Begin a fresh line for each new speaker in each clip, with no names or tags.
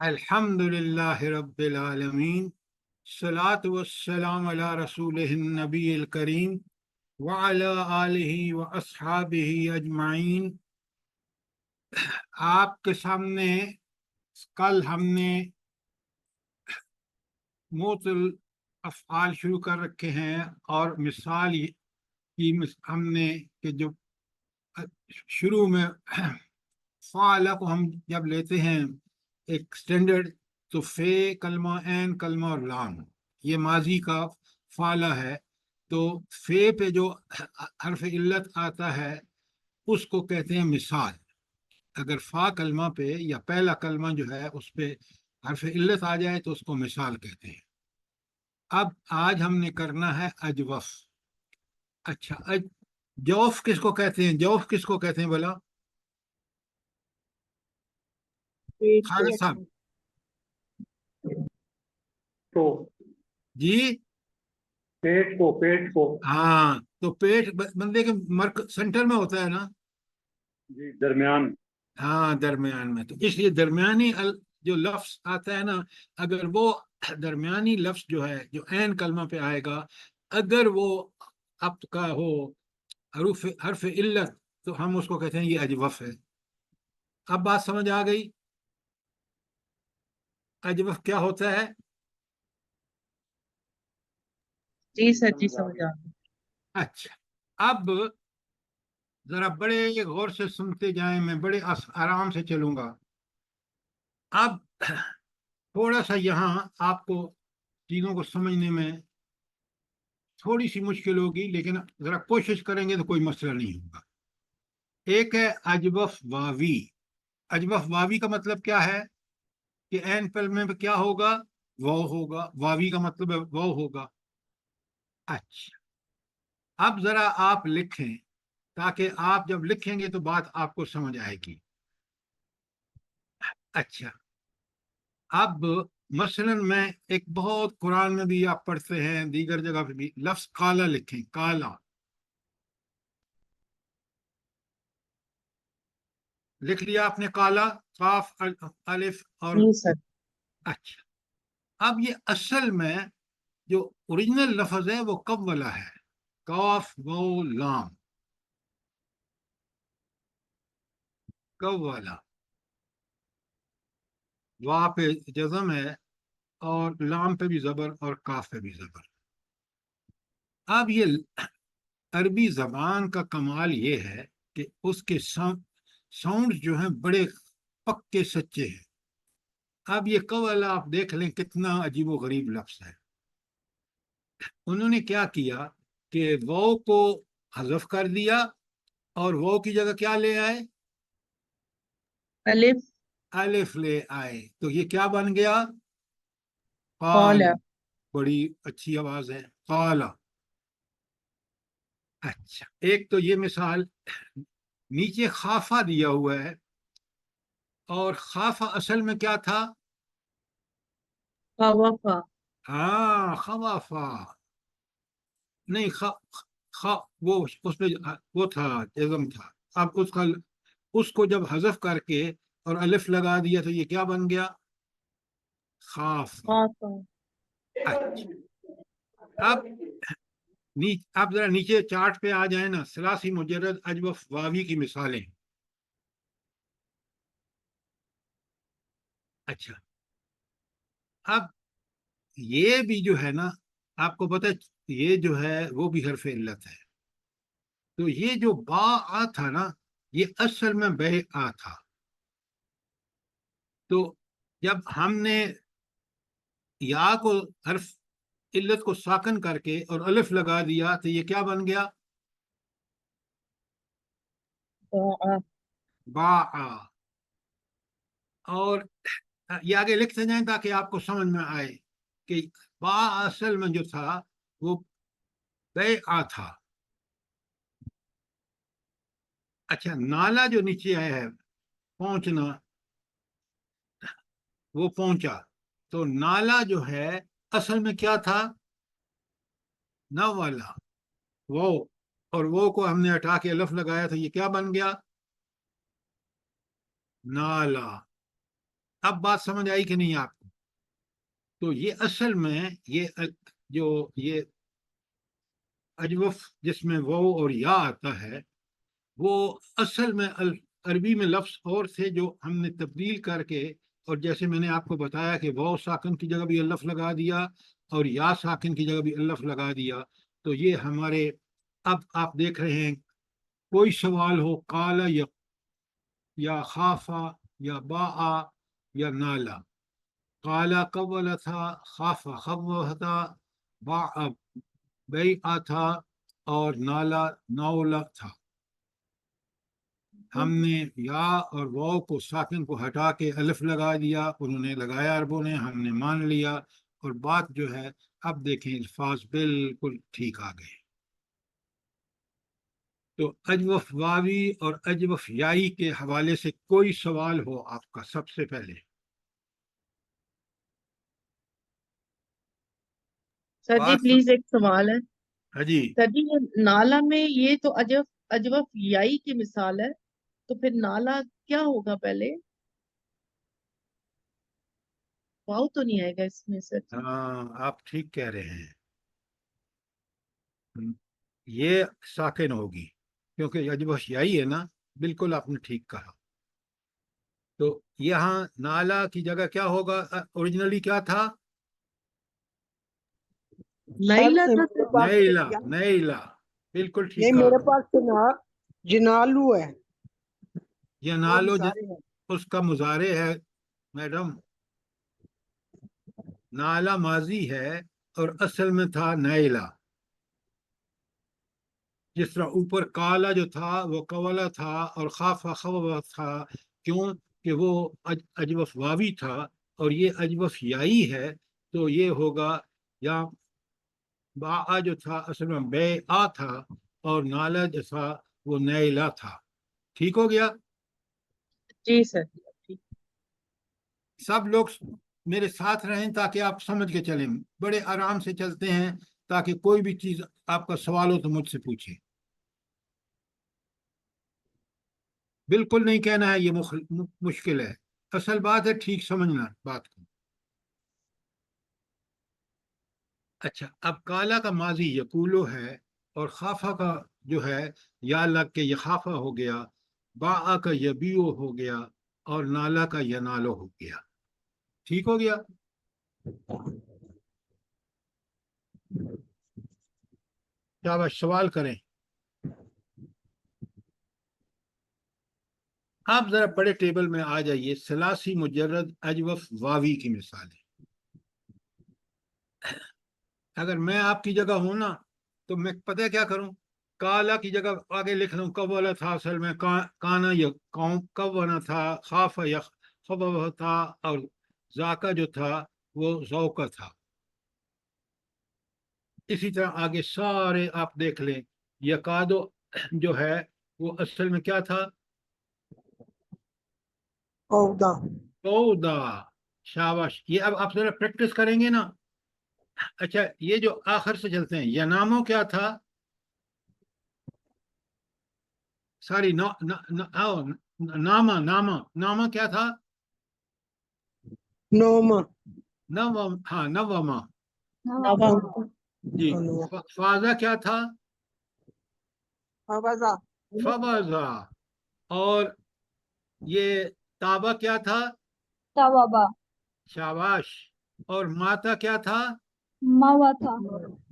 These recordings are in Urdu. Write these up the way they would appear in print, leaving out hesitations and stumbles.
الحمد للہ رب العالمین، الصلاۃ والسلام علی رسولہ النبی الکریم وعلی آلہ واصحابہ اجمعین۔ آپ کے سامنے کل ہم نے معطل افعال شروع کر رکھے ہیں، اور مثال کی ہم نے کہ جو شروع میں فعل کو ہم جب لیتے ہیں ایک سٹینڈرڈ، تو فے کلمہ، عین کلمہ اور لام، یہ ماضی کا فعلہ ہے۔ تو فے پہ جو حرف علت آتا ہے اس کو کہتے ہیں مثال۔ اگر فا کلمہ پہ یا پہلا کلمہ جو ہے اس پہ حرف علت آ جائے تو اس کو مثال کہتے ہیں۔ اب آج ہم نے کرنا ہے اجوف۔ اچھا، جوف کس کو کہتے ہیں؟ جوف کس کو کہتے ہیں بولا
پیٹ کو
خالد صاحب؟
تو
جی
پیٹ کو
ہاں، تو پیٹ بندے کے سینٹر میں ہوتا ہے نا؟
جی، درمیان۔
ہاں، درمیان میں، تو اس لیے درمیانی جو لفظ آتا ہے نا، اگر وہ درمیانی لفظ جو ہے جو عین کلمہ پہ آئے گا، اگر وہ اب کا ہو حرف علت، تو ہم اس کو کہتے ہیں یہ اجوف ہے۔ اب بات سمجھ آ گئی؟ اجوف کیا ہوتا ہے؟
جی سر، جی سمجھ آ گئی۔
اچھا، اب ذرا بڑے غور سے سنتے جائیں، میں بڑے آرام سے چلوں گا۔ اب تھوڑا سا یہاں آپ کو چیزوں کو سمجھنے میں تھوڑی سی مشکل ہوگی، لیکن ذرا کوشش کریں گے تو کوئی مسئلہ نہیں ہوگا۔ ایک ہے اجوف واوی۔ اجوف واوی کا مطلب کیا ہے کہ عین کلمے میں کیا ہوگا؟ واو ہوگا۔ واوی کا مطلب ہے واو ہوگا۔ اچھا، اب ذرا آپ لکھیں، تاکہ آپ جب لکھیں گے تو بات آپ کو سمجھ آئے گی۔ اچھا، اب مثلا میں ایک بہت قرآن میں بھی آپ پڑھتے ہیں، دیگر جگہ پہ بھی، لفظ کالا لکھیں، کالا لکھ لیا آپ نے؟ کالا، قاف الف اور
جی سر۔
اچھا، اب یہ اصل میں جو اوریجنل لفظ ہے وہ کب والا ہے؟ کاف واو لام، کب والا۔ وا پہ جزم ہے، اور لام پہ بھی زبر، اور کاف پہ بھی زبر۔ اب یہ عربی زبان کا کمال یہ ہے کہ اس کے ساؤنڈ جو ہیں بڑے پکے سچے ہیں۔ اب یہ قول آپ دیکھ لیں کتنا عجیب و غریب لفظ ہے۔ انہوں نے کیا کیا کہ واو کو حذف کر دیا، اور واو کی جگہ کیا لے آئے؟
الف۔
الف لے آئے، تو یہ کیا بن گیا؟
قال۔
قال۔ بڑی اچھی آواز ہے، قال۔ اچھا، ایک تو یہ مثال۔ نیچے خافہ دیا ہوا ہے، اور خافہ اصل میں کیا تھا؟
خوافہ۔
ہاں، خوافہ نہیں، وہ اس پہ وہ تھا، جزم تھا۔ اب اس کو جب حذف کر کے اور الف لگا دیا تو یہ کیا بن گیا؟ خاف۔
خوافہ۔
اچھا، اب ذرا نیچے چارٹ پہ آ جائیں نا، ثلاثی مجرد اجوف واوی کی مثالیں۔ اچھا، اب یہ بھی جو ہے نا، آپ کو پتہ یہ جو ہے وہ بھی حرف علت ہے۔ تو یہ جو با آ تھا نا، یہ اصل میں بے آ تھا۔ تو جب ہم نے یا کو حرف علت کو ساکن کر کے اور الف لگا دیا تو یہ کیا بن گیا؟
باء۔
با آ۔ اور یہ آگے لکھتے جائیں تاکہ آپ کو سمجھ میں آئے کہ با اصل میں جو تھا وہ بے آ تھا۔ اچھا، نالا جو نیچے آیا ہے، پہنچنا، وہ پہنچا، تو نالا جو ہے اصل میں کیا تھا؟ نہ والا، وہ، اور وہ کو ہم نے ہٹا کے الف لگایا تو یہ کیا بن گیا؟ نالا۔ اب بات سمجھ آئی کہ نہیں آپ کو؟ تو یہ اصل میں یہ جو یہ اجوف جس میں واو اور یا آتا ہے وہ اصل میں عربی میں لفظ اور تھے جو ہم نے تبدیل کر کے، اور جیسے میں نے آپ کو بتایا کہ واو ساکن کی جگہ بھی الف لگا دیا اور یا ساکن کی جگہ بھی الف لگا دیا، تو یہ ہمارے اب آپ دیکھ رہے ہیں کوئی سوال ہو قال یا خافا یا با یا نالا، قالا قول تھا، خافا خو تھا، با بئی تھا، اور نالا نولا تھا۔ ہم نے یا اور واو کو ساکن کو ہٹا کے الف لگا دیا، انہوں نے لگایا عربوں نے، ہم نے مان لیا، اور بات جو ہے اب دیکھیں الفاظ بالکل ٹھیک آ گئے۔ تو اجوف واوی اور اجوف یائی کے حوالے سے کوئی سوال ہو آپ کا سب سے پہلے؟
سر جی
بات
پلیز ایک سوال ہے
ہاں جی،
سر جی، یہ نالا میں یہ تو اجوف یائی کی مثال ہے، تو پھر نالا کیا ہوگا پہلے؟ واؤ تو نہیں آئے گا اس میں سر جی؟
ہاں آپ ٹھیک کہہ رہے ہیں، یہ ساکن ہوگی کیونکہ اجوف یائی ہے نا، بالکل آپ نے ٹھیک کہا۔ تو یہاں نالا کی جگہ کیا ہوگا؟ اوریجنلی کیا تھا؟
نیلا تھا
میرے
سر جی۔
پاس
نیلا، نیلا، بالکل ٹھیک
نہیں،
کہا
میرے
آپ نے۔
پاس جنالو ہے،
یہ
وہ
نالو
مثالیں ہیں۔
اس کا مضارع ہے میڈم، نالا ماضی ہے اور اصل میں تھا نیلا، جس طرح اوپر کالا جو تھا وہ کولا تھا اور خافا خوا تھا، کیوں کہ وہ اجوف واوی تھا، اور یہ اجوف یائی ہے، تو یہ ہوگا یا با جو تھا اصل میں بے آ تھا، اور نالا جو تھا وہ نیلا تھا۔ ٹھیک ہو گیا؟
جی سر جی ٹھیک۔
سب لوگ میرے ساتھ رہیں تاکہ آپ سمجھ کے چلیں، بڑے آرام سے چلتے ہیں، تاکہ کوئی بھی چیز آپ کا سوال ہو تو مجھ سے پوچھیں، بالکل نہیں کہنا ہے یہ مشکل ہے، اصل بات ہے ٹھیک سمجھنا بات کو۔ اچھا، اب کالا کا ماضی یقولو ہے، اور خافا کا جو ہے یا لگ کے یہ خافا ہو گیا، با کا یبیو ہو گیا، اور نالا کا ینالو ہو گیا۔ ٹھیک ہو گیا؟ کیا بس سوال کریں؟ آپ ذرا بڑے ٹیبل میں آ جائیے، ثلاثی مجرد اجوف واوی کی مثالیں۔ اگر میں آپ کی جگہ ہوں نا تو میں پتہ کیا کروں، کالا کی جگہ آگے لکھ لوں قبلا تھا، اصل میں کانا یا کبنا تھا، خاف یا خبا تھا، اور ذاکا جو تھا وہ ذوقا تھا۔ اسی طرح آگے سارے آپ دیکھ لیں، یکادو جو ہے وہ اصل میں کیا تھا؟
اودا
اودا، شاباش، یہ اب آپ ذرا پریکٹس کریں گے نا۔ اچھا، یہ جو آخر سے چلتے ہیں، ینامو کیا تھا؟ ساری ناما ناما ناما کیا تھا؟
نوما
نوم، ہاں نوما
نوا
جی۔ فازا کیا تھا؟
اوازا
فوازا، اور یہ تابا کیا تھا؟
توابا
شاباش، اور ماتا کیا تھا؟
موتا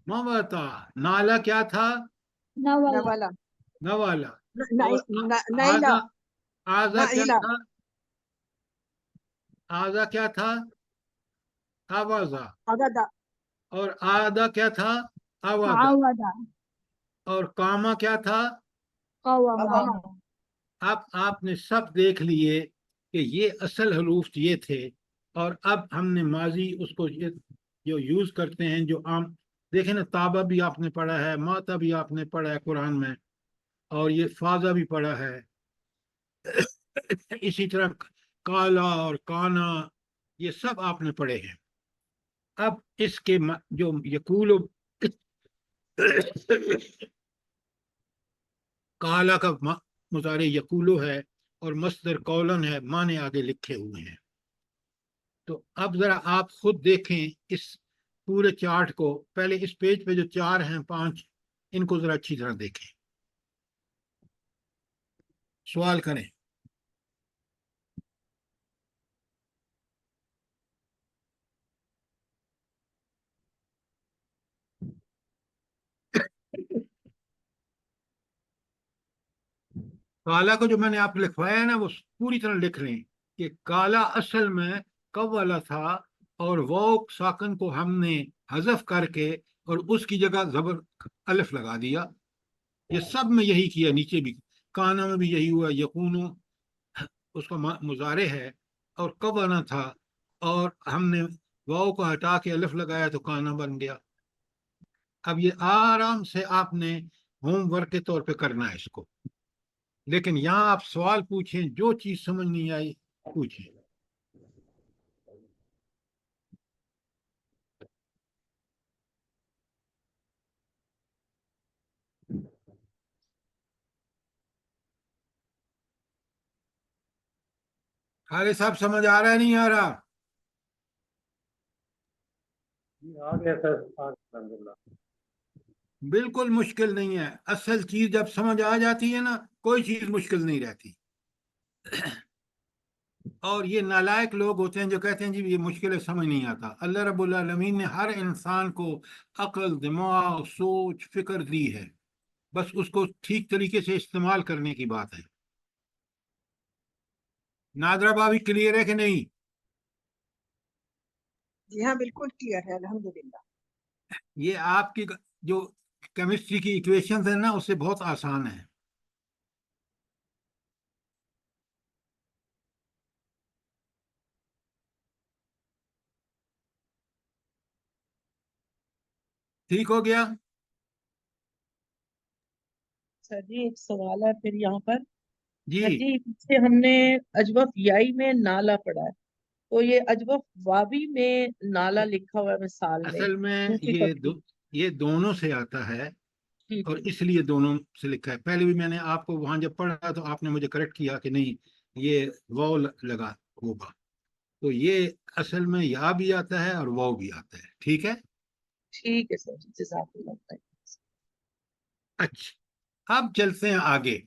مواتا، نالا کیا تھا؟
نولا
نوالا
نوالا، اور
نیلا
آزا، آزا کیا
نائلہ
تھا؟ آزا کیا تھا؟ آوازا،
اگدا
اور آدا کیا تھا؟ آوادا،
عودا
اور کاما کیا تھا؟
قوما
قواما
اب آپ نے سب دیکھ لیے کہ یہ اصل حروف یہ تھے، اور اب ہم نے ماضی اس کو جو یوز کرتے ہیں، جو عام دیکھیں نا، تابا بھی آپ نے پڑھا ہے، ماتا بھی آپ نے پڑھا ہے قرآن میں، اور یہ فازا بھی پڑھا ہے، اسی طرح کالا اور کانا، یہ سب آپ نے پڑھے ہیں۔ اب اس کے جو یقول کالا کا مضارع یقولو ہے، اور مصدر قولن ہے، معنی آگے لکھے ہوئے ہیں۔ تو اب ذرا آپ خود دیکھیں اس پورے چارٹ کو، پہلے اس پیج پہ جو 4 ہیں 5 ان کو ذرا اچھی طرح دیکھیں، سوال کریں۔ کالا کو جو میں نے آپ کو لکھوایا ہے نا وہ پوری طرح لکھ رہے ہیں کہ کالا اصل میں کب والا تھا، اور وہ ساکن کو ہم نے حذف کر کے اور اس کی جگہ زبر الف لگا دیا۔ یہ سب میں یہی کیا، نیچے بھی کانا میں بھی یہی ہوا، یقونو اس کا مضارع ہے اور کب آنا تھا، اور ہم نے واؤ کو ہٹا کے الف لگایا تو کانا بن گیا۔ اب یہ آرام سے آپ نے ہوم ورک کے طور پہ کرنا ہے اس کو، لیکن یہاں آپ سوال پوچھیں، جو چیز سمجھ نہیں آئی پوچھیں۔ خالد صاحب سمجھ آ رہا ہے نہیں آ رہا؟
جی آ گیا سر، الحمدللہ۔
بالکل مشکل نہیں ہے، اصل چیز جب سمجھ آ جاتی ہے نا کوئی چیز مشکل نہیں رہتی۔ اور یہ نالائق لوگ ہوتے ہیں جو کہتے ہیں جی یہ مشکل ہے، سمجھ نہیں آتا۔ اللہ رب العالمین نے ہر انسان کو عقل، دماغ، سوچ، فکر دی ہے، بس اس کو ٹھیک طریقے سے استعمال کرنے کی بات ہے۔ نادرا بھابھی کلیئر ہے کہ نہیں؟
جی ہاں بالکل کلیئر ہے الحمدللہ۔
یہ آپ کی جو کیمسٹری کی ایکویشنز ہیں نا اس سے بہت آسان ہے۔ ٹھیک ہو گیا؟
سر جی ایک سوال ہے پھر یہاں پر،
جی
سر جی پیچھے ہم نے اجوف یائی میں نالا پڑھا ہے، تو یہ اجوف واوی میں نالا لکھا ہوا ہے مثال میں
اصل میں
دوسری پٹی۔
یہ دونوں سے آتا ہے،
جی
اور
جی
اس لیے دونوں سے لکھا ہے۔ پہلے بھی میں نے آپ کو وہاں جب پڑھا تو آپ نے مجھے کریکٹ کیا کہ نہیں یہ واو لگا ہوگا، تو یہ اصل میں یا بھی آتا ہے اور واو بھی آتا ہے۔ ٹھیک ہے،
ٹھیک ہے سر جی، جزاک اللہ خیر۔
اچھا اب چلتے ہیں آگے،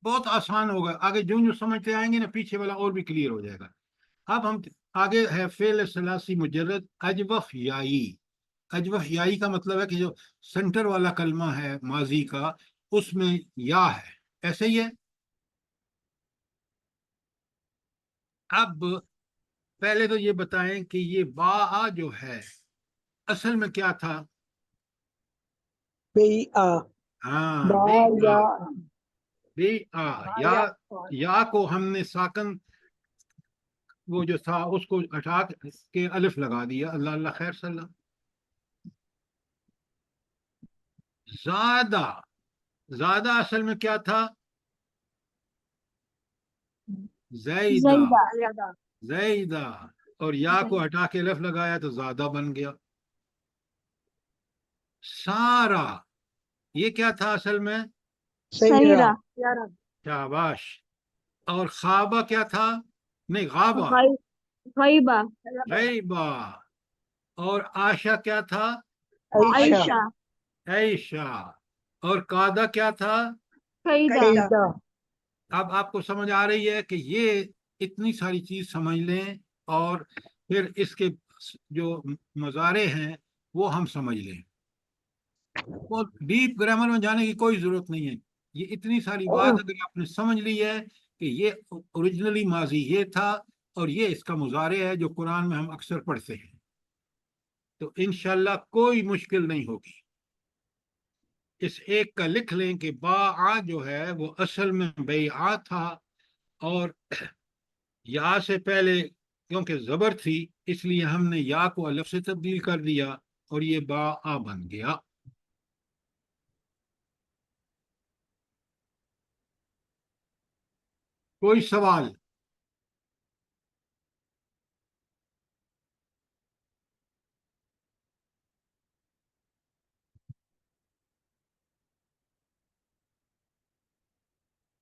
بہت آسان ہوگا آگے، جو جو سمجھتے آئیں گے نا پیچھے والا اور بھی کلیئر ہو جائے گا۔ اب ہم آگے ہے فعل ثلاثی مجرد اجوف یائی۔ اجوف یائی کا مطلب ہے کہ جو سنٹر والا کلمہ ہے ماضی کا اس میں یا ہے، ایسے ہی ہے۔ اب پہلے تو یہ بتائیں کہ یہ با جو ہے اصل میں کیا تھا؟
بے آ
ہاں
با
بے آ،
یا
بے آ یا
یا
یا کو ہم نے ساکن وہ جو تھا اس کو ہٹا کے الف لگا دیا۔ اللہ اللہ خیر صلی اللہ۔ زیادہ، زیادہ اصل میں کیا تھا؟ زیدہ،
زیدہ
زیادہ
زیدہ، اور یا کو ہٹا کے الف لگایا تو زیادہ بن گیا۔ سارا، یہ کیا تھا اصل میں؟
سیرہ
شاباش۔ اور خوابہ کیا تھا؟ نہیں غابہ،
غیبہ
غیبہ۔ اور آشا کیا تھا؟
عائشہ
عائشہ
عیشہ۔ اور قادہ کیا تھا؟
قیدہ
قیدہ
اب آپ کو سمجھ آ رہی ہے کہ یہ اتنی ساری چیز سمجھ لیں، اور پھر اس کے جو مضارع ہیں وہ ہم سمجھ لیں۔ بہت ڈیپ گرامر میں جانے کی کوئی ضرورت نہیں ہے، یہ اتنی ساری بات اگر آپ نے سمجھ لی ہے کہ یہ اوریجنلی ماضی یہ تھا اور یہ اس کا مضارع ہے جو قرآن میں ہم اکثر پڑھتے ہیں، تو انشاءاللہ کوئی مشکل نہیں ہوگی۔ اس ایک کا لکھ لیں کہ با جو ہے وہ اصل میں بیع تھا، اور یا سے پہلے کیونکہ زبر تھی اس لیے ہم نے یا کو الف سے تبدیل کر دیا اور یہ با بن گیا۔ کوئی سوال؟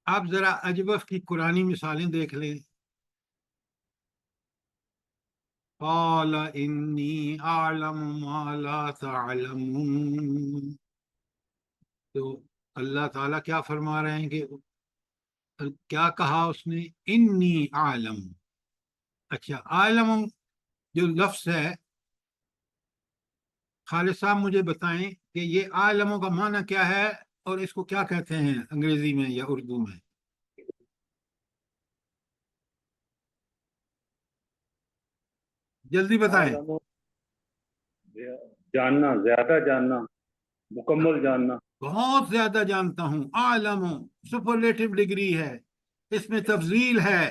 آپ ذرا اجوف کی قرآنی مثالیں دیکھ لیں۔ قال انی اعلم ما لا تعلمون. تو اللہ تعالیٰ کیا فرما رہے ہیں کہ کیا کہا اس نے؟ انی عالم. اچھا، عالم جو لفظ ہے، خالد صاحب مجھے بتائیں کہ یہ عالموں کا معنی کیا ہے اور اس کو کیا کہتے ہیں انگریزی میں یا اردو میں؟ جلدی بتائیں.
عالم جاننا، زیادہ جاننا، مکمل جاننا.
بہت زیادہ جانتا ہوں. عالم سپرلیٹو ڈگری ہے، اس میں تفضیل ہے.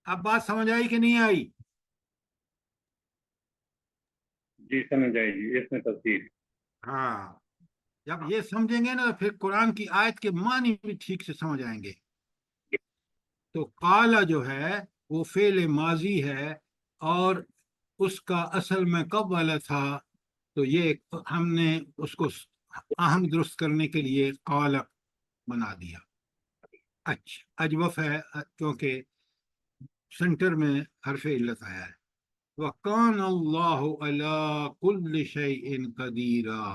اب بات سمجھ آئی کہ نہیں آئی؟
جی سمجھ آئی جی، اس میں تفصیل.
ہاں، جب یہ سمجھیں گے نا تو پھر قرآن کی آیت کے معنی بھی ٹھیک سے سمجھ آئیں گے. تو قالا جو ہے وہ فعل ماضی ہے، اور اس کا اصل میں کب والا تھا؟ تو یہ ہم نے اس کو اہم درست کرنے کے لیے قال بنا دیا. اچھا، اجوف ہے کیونکہ سنٹر میں حرف علت آیا ہے. وَكَانَ اللَّهُ عَلَىٰ كُلِّ شَيْءٍ قَدِيرًا.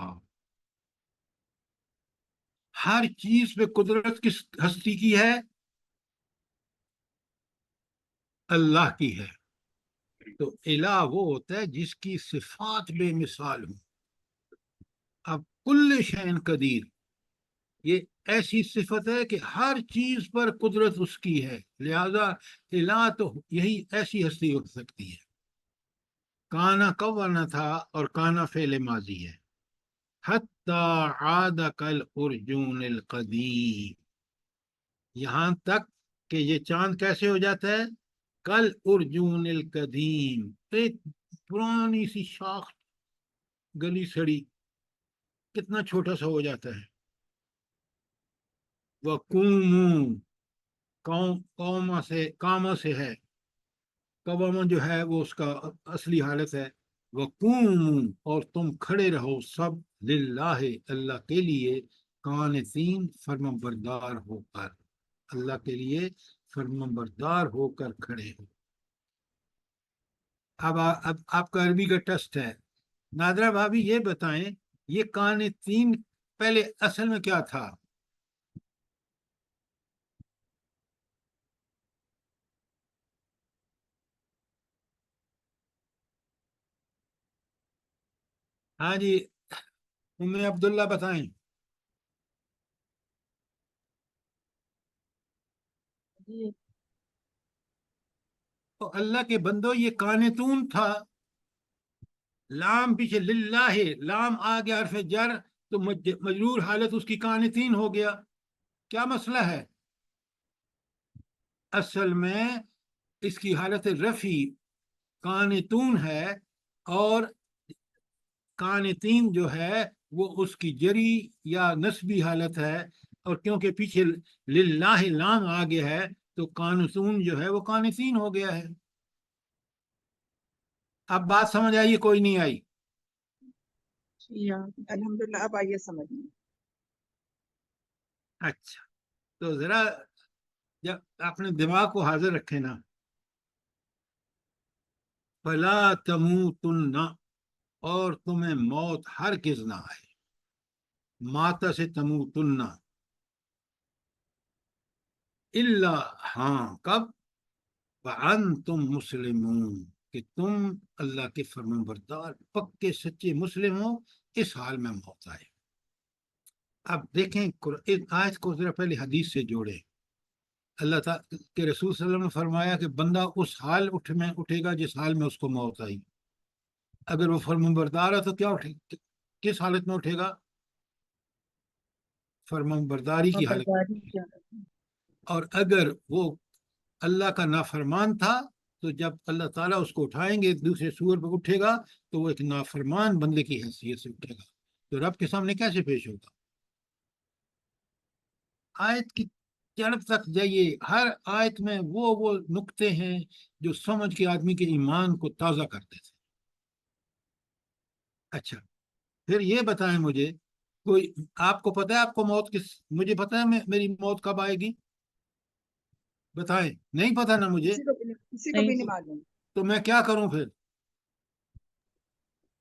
ہر چیز پہ قدرت کس ہستی کی ہے؟ اللہ کی ہے. تو الہ وہ ہوتا ہے جس کی صفات بے مثال ہوں. اب کل شیء قدیر یہ ایسی صفت ہے کہ ہر چیز پر قدرت اس کی ہے، لہذا الہ تو یہی ایسی ہستی ہو سکتی ہے. کانا کب ورنا تھا، اور کانا فعل ماضی ہے. حتی عاد کالعرجون القدیم، یہاں تک کہ یہ چاند کیسے ہو جاتا ہے؟ کل ارجون القدیم، ایک پرانی سی شاخ گلی سڑی کتنا چھوٹا سا ہو جاتا ہے. وَقُومُوا، کاما سے ہے، قوامہ جو ہے وہ اس کا اصلی حالت ہے. وَقُومُوا، اور تم کھڑے رہو سب، للہ، اللہ کے لیے، قانتین، فرمان بردار ہو کر، اللہ کے لیے فرمان بردار ہو کر کھڑے ہو. اب آپ کا عربی کا ٹیسٹ ہے. نادرہ بھابھی یہ بتائیں، یہ قانتین پہلے اصل میں کیا تھا؟ ہاں جی، ام عبداللہ بتائیں.
جی
تو اللہ کے بندو یہ قانتون تھا. لام پیچھے للہ ہے، لام آ گیا حرف جر، تو مجرور حالت اس کی قانتین ہو گیا. کیا مسئلہ ہے؟ اصل میں اس کی حالت رفی قانتون ہے، اور قانتین جو ہے وہ اس کی جری یا نسبی حالت ہے. اور کیونکہ پیچھے للہ لام آ گیا ہے تو قانتون جو ہے وہ قانتین ہو گیا ہے. اب بات سمجھ آئیے کوئی نہیں آئی؟
جی ہاں.
الحمدللہ اب آئیے سمجھ میں.
اچھا، تو ذرا جب اپنے دماغ کو حاضر رکھے نا. فلا تموتن، اور تمہیں موت ہرگز نہ آئے. ماتا سے تموتن، الا، ہاں کب؟ وانتم مسلمون، کہ تم اللہ کے فرمان بردار پکے سچے مسلم ہو، اس حال میں موت آئے. اب دیکھیں اس آیت کو ذرا پہلے حدیث سے جوڑے. اللہ تعالیٰ کے رسول صلی اللہ علیہ وسلم نے فرمایا کہ بندہ اس حال میں اٹھے گا جس حال میں اس کو موت آئی. اگر وہ فرمان بردار ہے تو کیا اٹھے، کس حالت میں اٹھے گا؟ فرمان برداری کی حالت.
برداری کیا؟
اور اگر وہ اللہ کا نافرمان تھا تو جب اللہ تعالیٰ اس کو اٹھائیں گے دوسرے سور پہ اٹھے گا تو وہ ایک نافرمان بندے کی حیثیت سے اٹھے گا. تو رب کے سامنے کیسے پیش ہوگا؟ آیت کی جڑب تک جائیے. ہر آیت میں وہ نقطے ہیں جو سمجھ کے آدمی کے ایمان کو تازہ کرتے تھے. اچھا، پھر یہ بتائیں مجھے، کوئی آپ کو پتہ ہے آپ کو موت مجھے پتہ ہے میری موت کب آئے گی؟ بتائیں. نہیں پتہ نا مجھے.
کسی کو بھی نہیں
نہیں
معلوم.
تو میں کیا کروں پھر؟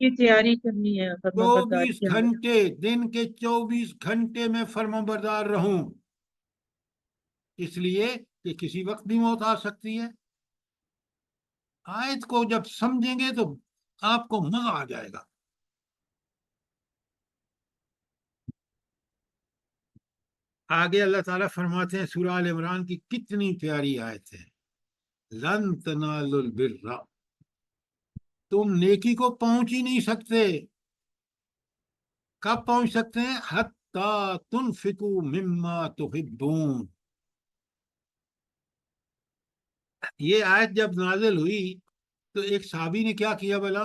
کی تیاری کرنی ہے فرما برداری
24
کی حالت
گھنٹے دن کے 24 گھنٹے میں فرما بردار رہوں، اس لیے کہ کسی وقت بھی موت آ سکتی ہے۔ آیت کو جب سمجھیں گے تو آپ کو مزہ آ جائے گا۔ آگے اللہ تعالیٰ فرماتے ہیں سورہ آل عمران کی کتنی پیاری آیت ہے، لن تنالوا البر، تم نیکی کو پہنچ ہی نہیں سکتے۔ کب پہنچ سکتے ہیں؟ حتی تنفقوا مما تحبون۔ یہ آیت جب نازل ہوئی تو ایک صحابی نے کیا کیا بلا؟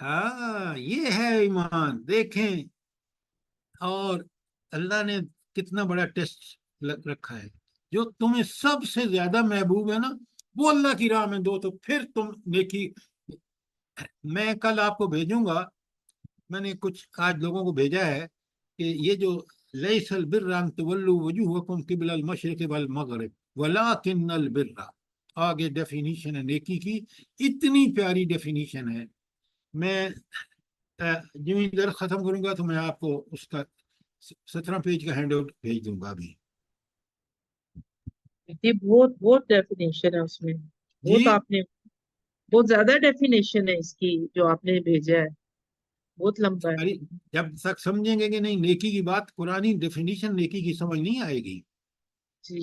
ہاں یہ ہے ایمان، دیکھیں، اور اللہ نے کتنا بڑا ٹیسٹ رکھا ہے، جو تمہیں سب سے زیادہ محبوب ہے نا وہ اللہ کی راہ میں دو، تو پھر تم نیکی۔ میں کل آپ کو بھیجوں گا، میں نے کچھ آج لوگوں کو بھیجا ہے کہ یہ جو لیس البر ان تولوا وجوہکم قبل المشرق والمغرب ولکن البر، آگے ڈیفینیشن ہے نیکی کی، اتنی پیاری ڈیفینیشن ہے۔ میں جو ہی درس ختم کروں گا تو میں آپ کو اس کا 17 پیج کا ہینڈ آؤٹ بھیج دوں گا ابھی۔
یہ بہت بہت ڈیفینیشن ہے اس میں،
جی
بہت آپ نے بہت زیادہ ڈیفینیشن ہے اس کی جو آپ نے بھیجا ہے، بہت لمبا ہے۔
ارے جب تک سمجھیں گے کہ نہیں نیکی کی بات، قرآنی ڈیفینیشن نیکی کی سمجھ نہیں آئے گی۔
جی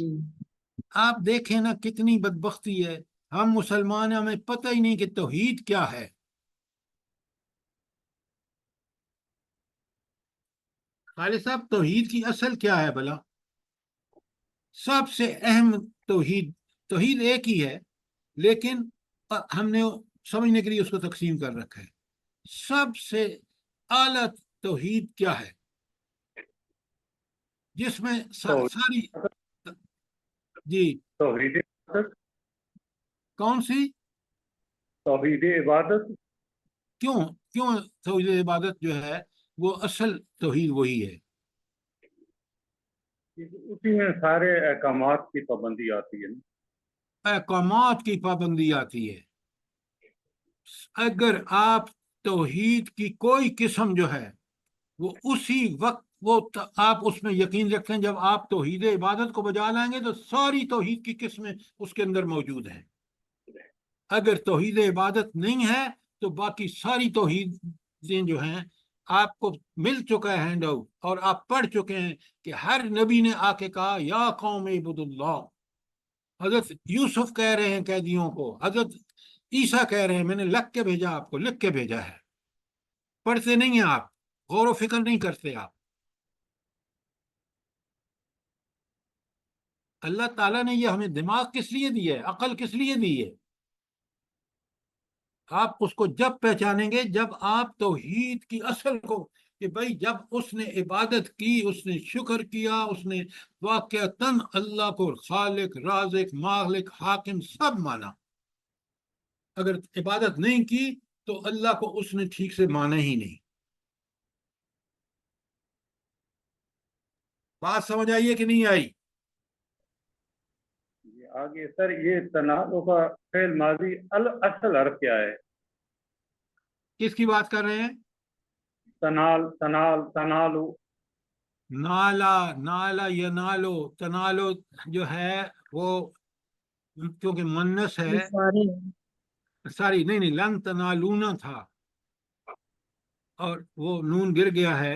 آپ دیکھیں نا کتنی بدبختی ہے، ہم مسلمان ہیں، ہمیں پتہ ہی نہیں کہ توحید کیا ہے۔ خالد صاحب توحید کی اصل کیا ہے بھلا؟ سب سے اہم توحید ایک ہی ہے، لیکن ہم نے سمجھنے کے لیے اس کو تقسیم کر رکھا ہے۔ سب سے اعلیٰ توحید کیا ہے جس میں ساری جی
توحید عبادت،
کون سی؟
توحید عبادت۔
کیوں توحید عبادت جو ہے وہ اصل توحید وہی ہے۔
اسی میں سارے احکامات کی پابندی آتی ہے نا۔
احکامات کی پابندی آتی ہے۔ اگر آپ توحید کی کوئی قسم جو ہے وہ اسی وقت آپ اس میں یقین رکھیں، جب آپ توحید عبادت کو بجا لائیں گے تو ساری توحید کی قسمیں اس کے اندر موجود ہیں۔ اگر توحید عبادت نہیں ہے تو باقی ساری توحیدیں جو ہیں آپ کو مل چکا ہے ہینڈ آؤٹ، اور آپ پڑھ چکے ہیں کہ ہر نبی نے آ کے کہا یا قوم عبد اللہ۔ حضرت یوسف کہہ رہے ہیں قیدیوں کو، حضرت عیسیٰ کہہ رہے ہیں میں نے لکھ کے بھیجا، آپ کو لکھ کے بھیجا ہے۔ پڑھتے نہیں ہیں آپ، غور و فکر نہیں کرتے آپ۔ اللہ تعالیٰ نے یہ ہمیں دماغ کس لیے دی ہے، عقل کس لیے دی ہے؟ آپ اس کو جب پہچانیں گے جب آپ توحید کی اصل کو، کہ بھائی جب اس نے عبادت کی، اس نے شکر کیا، اس نے واقعتاً اللہ کو خالق، رازق، مالک، حاکم سب مانا۔ اگر عبادت نہیں کی تو اللہ کو اس نے ٹھیک سے مانا ہی نہیں۔ بات سمجھ آئیے کہ نہیں آئی؟
آگے سر یہ تنازع کا فعل ماضی اصل حرف کیا ہے؟
کس کی بات کر رہے ہیں؟
تنالو۔
نالا، نالا ینالو، تنالو جو ہے وہ کیونکہ منس
یہ
ہے،
سارے
ساری نہیں لن تنالونا تھا اور وہ نون گر گیا ہے۔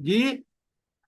جی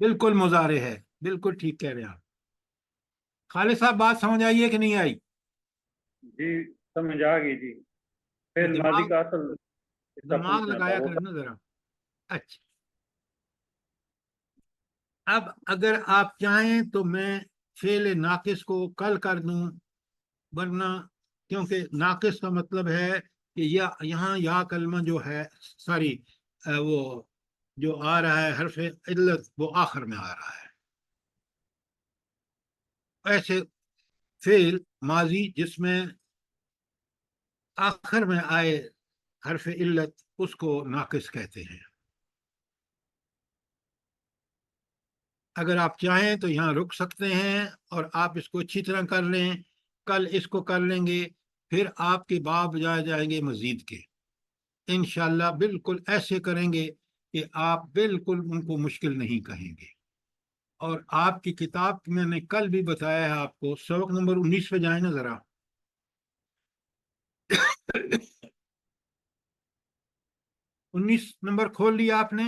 بالکل مضارع ہے، بالکل ٹھیک کہہ رہے ہیں آپ۔ خالد صاحب بات سمجھ آئیے کہ نہیں آئی؟
جی سمجھ آ گئی جی۔ فعل ماضی کا اصل اس کا
دماغ
پوچھنا
لگایا
تھا وہ۔
کرنا ذرا۔ اچھا، اب اگر آپ چاہیں تو میں فعل ناقص کو کل کر دوں، ورنہ کیونکہ ناقص کا مطلب ہے کہ یہاں یا کلمہ جو ہے ساری وہ جو آ رہا ہے حرف علت وہ آخر میں آ رہا ہے۔ ایسے فعل ماضی جس میں آخر میں آئے حرف علت اس کو ناقص کہتے ہیں۔ اگر آپ چاہیں تو یہاں رک سکتے ہیں اور آپ اس کو اچھی طرح کر لیں، کل اس کو کر لیں گے، پھر آپ کے باب جائے جائیں گے مزید کے انشاءاللہ۔ بالکل ایسے کریں گے کہ آپ بالکل ان کو مشکل نہیں کہیں گے۔ اور آپ کی کتاب میں نے کل بھی بتایا ہے آپ کو، سبق نمبر 19 پہ جائیں نا ذرا۔ 19 نمبر کھول لیا آپ نے؟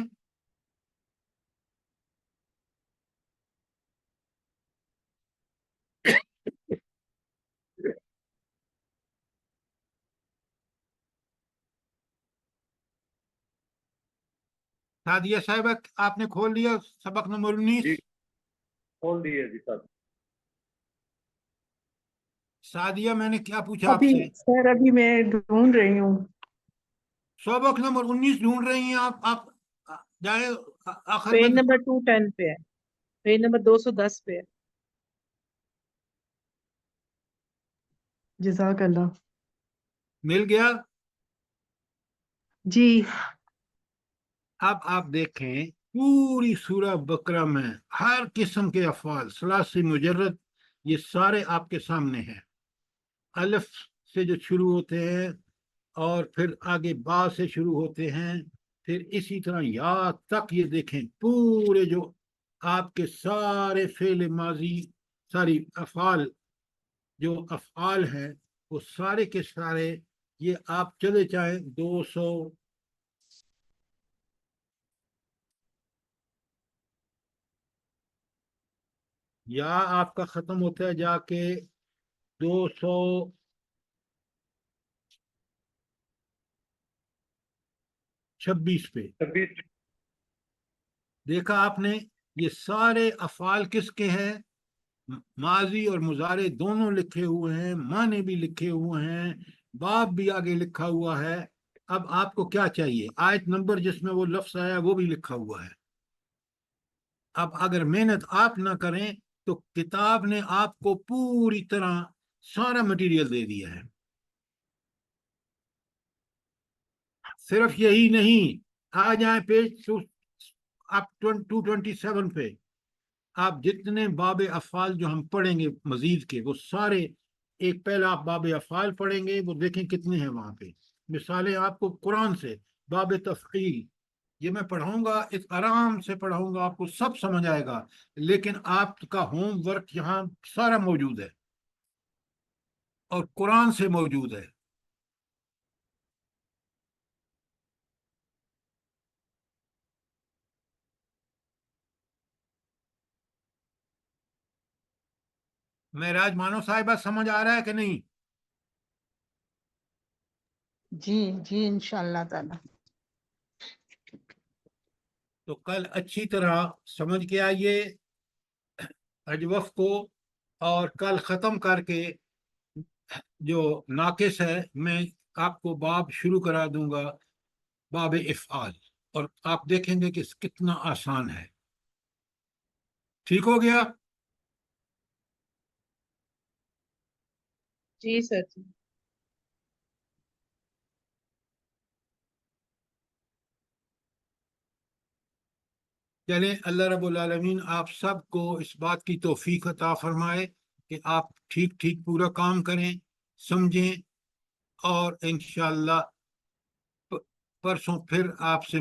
سعدیہ صاحبہ آپ نے کھول لیا سبق نمبر 19؟
جی کھول دیے جی سر۔
سعدیہ میں نے کیا پوچھا آپ
ابھی
سے؟
سر ابھی میں ڈھونڈ رہی ہوں۔
سبق نمبر 19 ڈھونڈ رہی ہیں آپ جائے آخر میں۔
پیج نمبر 210 پہ ہے، پیج نمبر 210 پہ ہے۔
جزاک اللہ۔
مل گیا؟
جی
اب آپ دیکھیں پوری سورہ بقرہ میں ہر قسم کے افعال ثلاثی مجرد یہ سارے آپ کے سامنے ہیں، الف سے جو شروع ہوتے ہیں اور پھر آگے با سے شروع ہوتے ہیں، پھر اسی طرح یا تک یہ دیکھیں پورے جو آپ کے سارے فعل ماضی ساری افعال جو افعال ہیں وہ سارے کے سارے یہ آپ چلے جائیں 200 یا آپ کا ختم ہوتا ہے جا کے 226 پہ۔
26
دیکھا آپ نے یہ سارے افعال کس کے ہیں؟ ماضی اور مضارع دونوں لکھے ہوئے ہیں، معنی بھی لکھے ہوئے ہیں، باب بھی آگے لکھا ہوا ہے۔ اب آپ کو کیا چاہیے؟ آیت نمبر جس میں وہ لفظ آیا وہ بھی لکھا ہوا ہے۔ اب اگر محنت آپ نہ کریں تو کتاب نے آپ کو پوری طرح سارا مٹیریل دے دیا ہے۔ صرف یہی نہیں، آ جائیں پیج آپ 227 پہ، آپ جتنے باب افعال جو ہم پڑھیں گے مزید کے وہ سارے ایک پہلا آپ باب افعال پڑھیں گے، وہ دیکھیں کتنے ہیں وہاں پہ مثالیں آپ کو قرآن سے۔ باب تفعیل یہ میں پڑھاؤں گا، اس آرام سے پڑھاؤں گا، آپ کو سب سمجھ آئے گا، لیکن آپ کا ہوم ورک یہاں سارا موجود ہے اور قرآن سے موجود ہے۔ معراج مانو صاحبہ سمجھ آ رہا ہے کہ نہیں؟
جی جی انشاءاللہ تعالی۔
تو کل اچھی طرح سمجھ کے آئیے اجوف کو، اور کل ختم کر کے جو ناقص ہے میں آپ کو باب شروع کرا دوں گا، باب افعال، اور آپ دیکھیں گے کہ کتنا آسان ہے۔ ٹھیک ہو گیا؟
جی سر جی۔
چلیں اللہ رب العالمین آپ سب کو اس بات کی توفیق عطا فرمائے کہ آپ ٹھیک ٹھیک پورا کام کریں، سمجھیں، اور انشاءاللہ پرسوں پھر آپ سے